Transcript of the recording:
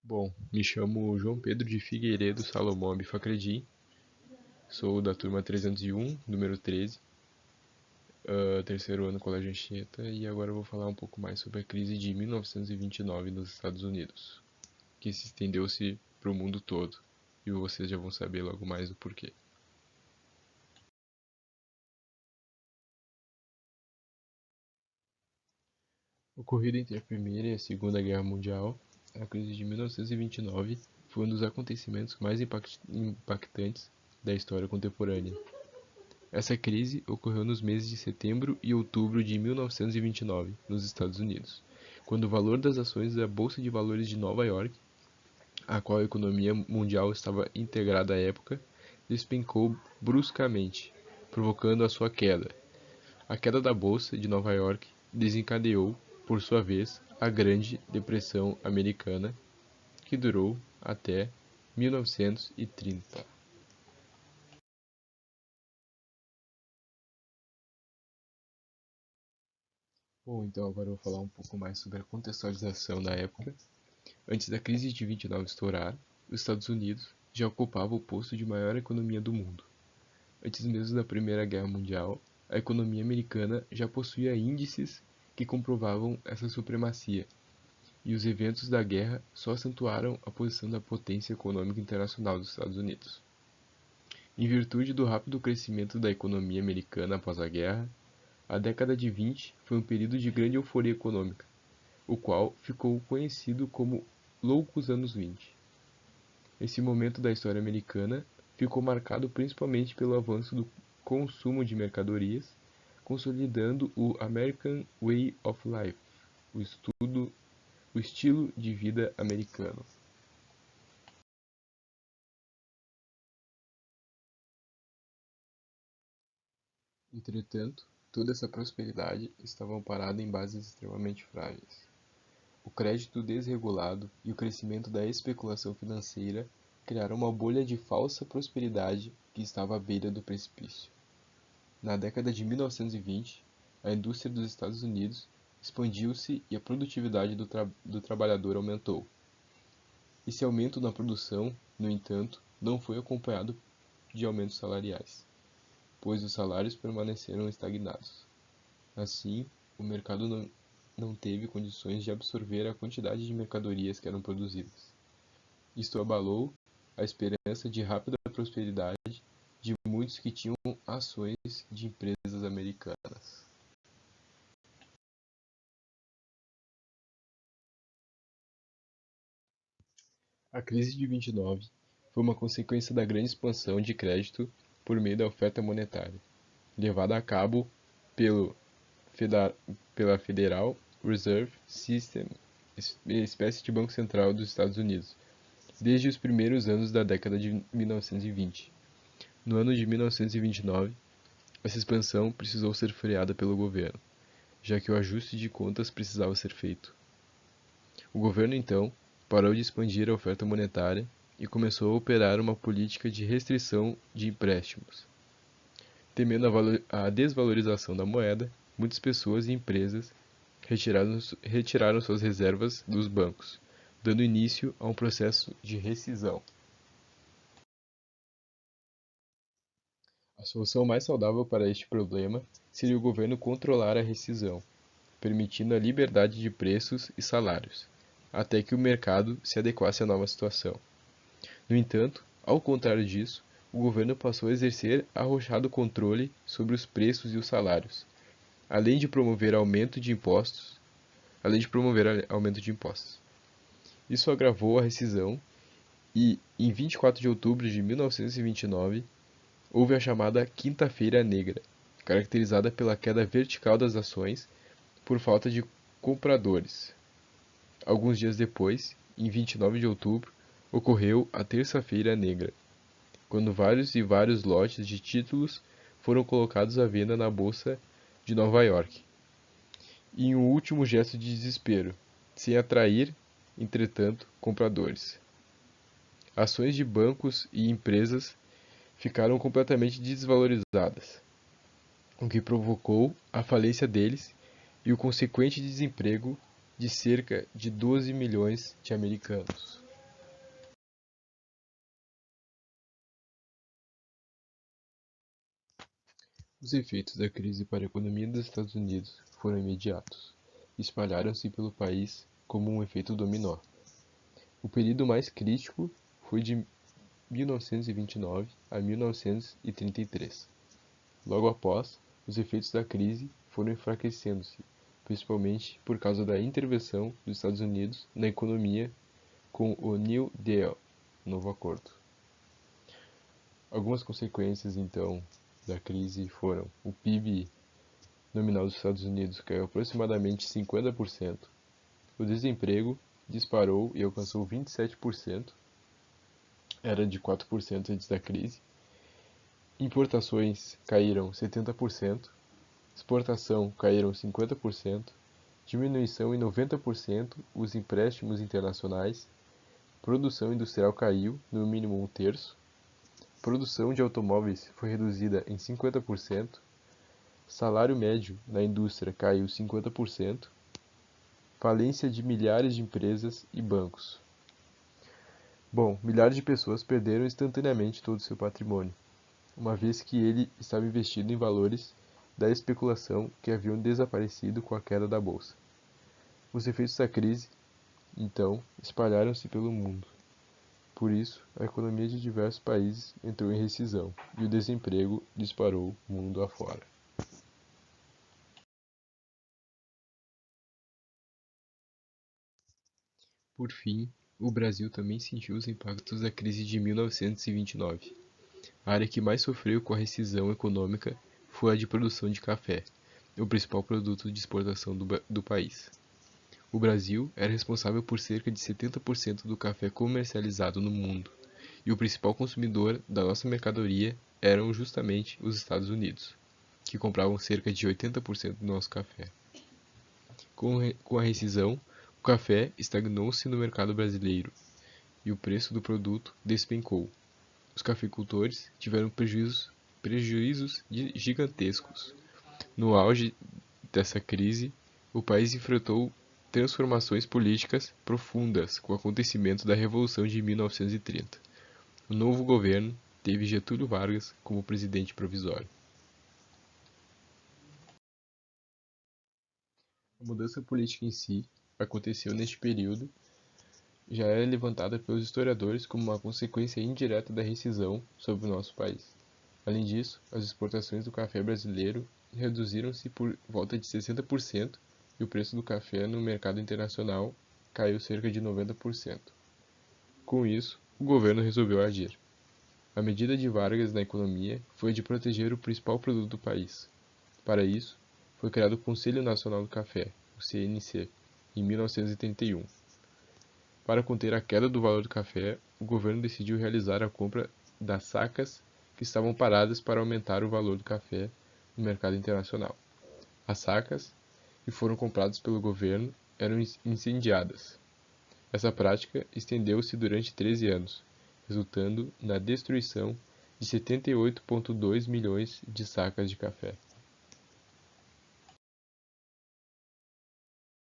Bom, me chamo João Pedro de Figueiredo Salomão Abifacredi, sou da turma 301, número 13, terceiro ano Colégio Anchieta, e agora eu vou falar um pouco mais sobre a crise de 1929 nos Estados Unidos, que se estendeu-se para o mundo todo, e vocês já vão saber logo mais o porquê. Ocorrida entre a Primeira e a Segunda Guerra Mundial, a crise de 1929 foi um dos acontecimentos mais impactantes da história contemporânea. Essa crise ocorreu nos meses de setembro e outubro de 1929, nos Estados Unidos, quando o valor das ações da Bolsa de Valores de Nova York, a qual a economia mundial estava integrada à época, despencou bruscamente, provocando a sua queda. A queda da Bolsa de Nova York desencadeou, por sua vez, a Grande Depressão Americana, que durou até 1930. Bom, então agora eu vou falar um pouco mais sobre a contextualização da época. Antes da crise de 29 estourar, os Estados Unidos já ocupavam o posto de maior economia do mundo. Antes mesmo da Primeira Guerra Mundial, a economia americana já possuía índices que comprovavam essa supremacia, e os eventos da guerra só acentuaram a posição da potência econômica internacional dos Estados Unidos. Em virtude do rápido crescimento da economia americana após a guerra, a década de 20 foi um período de grande euforia econômica, o qual ficou conhecido como Loucos Anos 20. Esse momento da história americana ficou marcado principalmente pelo avanço do consumo de mercadorias, consolidando o American Way of Life, o estilo de vida americano. Entretanto, toda essa prosperidade estava amparada em bases extremamente frágeis. O crédito desregulado e o crescimento da especulação financeira criaram uma bolha de falsa prosperidade que estava à beira do precipício. Na década de 1920, a indústria dos Estados Unidos expandiu-se e a produtividade do trabalhador aumentou. Esse aumento na produção, no entanto, não foi acompanhado de aumentos salariais, pois os salários permaneceram estagnados. Assim, o mercado não teve condições de absorver a quantidade de mercadorias que eram produzidas. Isto abalou a esperança de rápida prosperidade de muitos que tinham ações de empresas americanas. A crise de 29 foi uma consequência da grande expansão de crédito por meio da oferta monetária, levada a cabo pelo pela Federal Reserve System, espécie de Banco Central dos Estados Unidos, desde os primeiros anos da década de 1920. No ano de 1929, essa expansão precisou ser freada pelo governo, já que o ajuste de contas precisava ser feito. O governo, então, parou de expandir a oferta monetária e começou a operar uma política de restrição de empréstimos. Temendo a desvalorização da moeda, muitas pessoas e empresas retiraram suas reservas dos bancos, dando início a um processo de rescisão. A solução mais saudável para este problema seria o governo controlar a rescisão, permitindo a liberdade de preços e salários, até que o mercado se adequasse à nova situação. No entanto, ao contrário disso, o governo passou a exercer arrojado controle sobre os preços e os salários, além de promover aumento de impostos, aumento de impostos. Isso agravou a rescisão e, em 24 de outubro de 1929, houve a chamada Quinta-feira Negra, caracterizada pela queda vertical das ações por falta de compradores. Alguns dias depois, em 29 de outubro, ocorreu a Terça-feira Negra, quando vários lotes de títulos foram colocados à venda na Bolsa de Nova York, em um último gesto de desespero, sem atrair, entretanto, compradores. Ações de bancos e empresas ficaram completamente desvalorizadas, o que provocou a falência deles e o consequente desemprego de cerca de 12 milhões de americanos. Os efeitos da crise para a economia dos Estados Unidos foram imediatos e espalharam-se pelo país como um efeito dominó. O período mais crítico foi de 1929 a 1933. Logo após, os efeitos da crise foram enfraquecendo-se, principalmente por causa da intervenção dos Estados Unidos na economia com o New Deal, novo acordo. Algumas consequências, então, da crise foram: o PIB nominal dos Estados Unidos caiu aproximadamente 50%, o desemprego disparou e alcançou 27%, era de 4% antes da crise, importações caíram 70%, exportação caíram 50%, diminuição em 90% os empréstimos internacionais, produção industrial caiu no mínimo um terço, produção de automóveis foi reduzida em 50%, salário médio na indústria caiu 50%, falência de milhares de empresas e bancos. Bom, milhares de pessoas perderam instantaneamente todo o seu patrimônio, uma vez que ele estava investido em valores da especulação que haviam desaparecido com a queda da bolsa. Os efeitos da crise, então, espalharam-se pelo mundo. Por isso, a economia de diversos países entrou em rescisão e o desemprego disparou mundo afora. Por fim, o Brasil também sentiu os impactos da crise de 1929. A área que mais sofreu com a rescisão econômica foi a de produção de café, o principal produto de exportação do país. O Brasil era responsável por cerca de 70% do café comercializado no mundo, e o principal consumidor da nossa mercadoria eram justamente os Estados Unidos, que compravam cerca de 80% do nosso café. Com a rescisão, o café estagnou-se no mercado brasileiro e o preço do produto despencou. Os cafeicultores tiveram prejuízos gigantescos. No auge dessa crise, o país enfrentou transformações políticas profundas com o acontecimento da Revolução de 1930. O novo governo teve Getúlio Vargas como presidente provisório. A mudança política em si aconteceu neste período, já é levantada pelos historiadores como uma consequência indireta da rescisão sobre o nosso país. Além disso, as exportações do café brasileiro reduziram-se por volta de 60% e o preço do café no mercado internacional caiu cerca de 90%. Com isso, o governo resolveu agir. A medida de Vargas na economia foi a de proteger o principal produto do país. Para isso, foi criado o Conselho Nacional do Café, o CNC, em 1931. Para conter a queda do valor do café, o governo decidiu realizar a compra das sacas que estavam paradas para aumentar o valor do café no mercado internacional. As sacas, que foram compradas pelo governo, eram incendiadas. Essa prática estendeu-se durante 13 anos, resultando na destruição de 78,2 milhões de sacas de café.